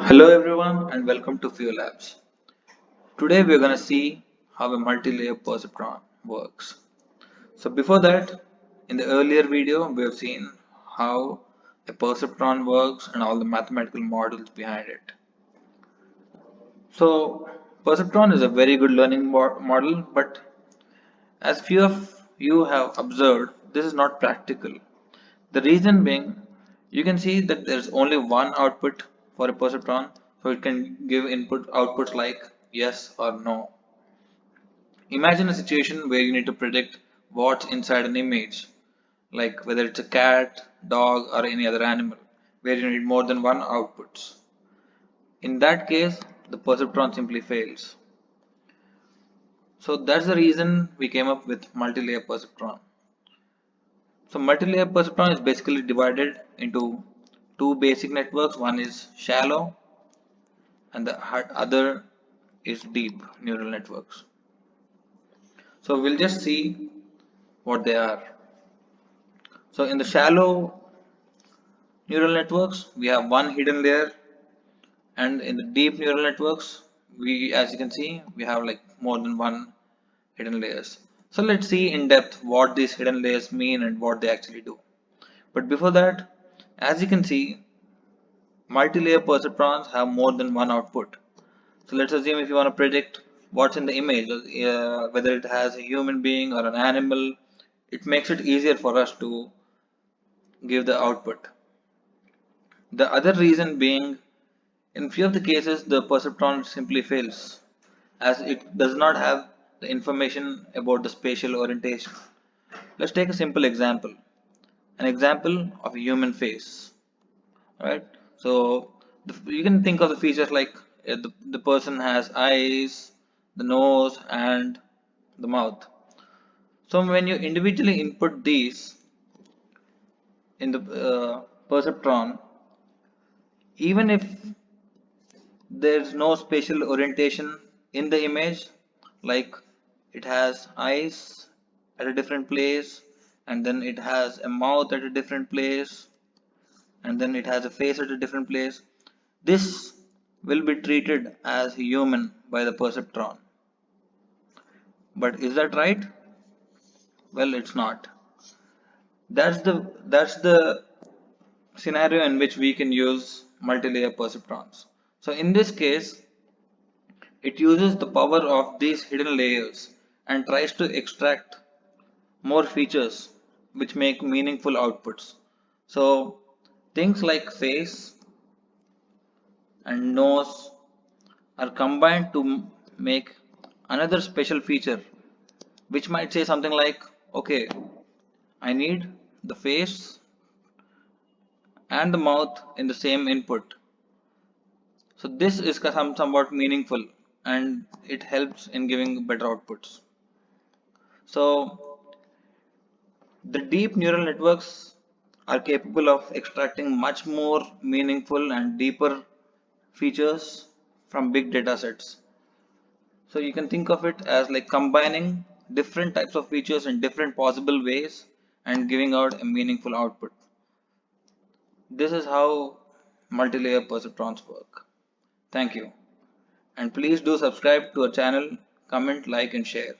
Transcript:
Hello everyone and welcome to Fio Labs. Today we are going to see how a multi-layer perceptron works. So before that, in the earlier video we have seen how a perceptron works and all the mathematical models behind it. So perceptron is a very good learning model, but as few of you have observed, this is not practical. The reason being, you can see that there's only one output for a perceptron, so it can give input outputs like yes or no. Imagine a situation where you need to predict what's inside an image, like whether it's a cat, dog, or any other animal, where you need more than one outputs. In that case, the perceptron simply fails. So that's the reason we came up with multi-layer perceptron. So multi-layer perceptron is basically divided into two basic networks. One is shallow and the other is deep neural networks. So we'll just see what they are. So in the shallow neural networks, we have one hidden layer, and in the deep neural networks, as you can see, we have like more than one hidden layers. So let's see in depth what these hidden layers mean and what they actually do. But before that, as you can see, multi-layer perceptrons have more than one output. So let's assume if you want to predict what's in the image, whether it has a human being or an animal, it makes it easier for us to give the output. The other reason being, in few of the cases, the perceptron simply fails as it does not have the information about the spatial orientation. Let's take a simple example, an example of a human face. Right? So you can think of the features like the person has eyes, the nose, and the mouth. So when you individually input these in the perceptron, even if there's no spatial orientation in the image, like it has eyes at a different place, and then it has a mouth at a different place, and then it has a face at a different place. This will be treated as human by the perceptron. But is that right? Well, it's not. That's the scenario in which we can use multi-layer perceptrons. So in this case, it uses the power of these hidden layers and tries to extract more features which make meaningful outputs. So things like face and nose are combined to make another special feature which might say something like, okay, I need the face and the mouth in the same input. So this is somewhat meaningful and it helps in giving better outputs. So the deep neural networks are capable of extracting much more meaningful and deeper features from big data sets. So you can think of it as like combining different types of features in different possible ways and giving out a meaningful output. This is how multi-layer perceptrons work. Thank you. And please do subscribe to our channel, comment, like and share.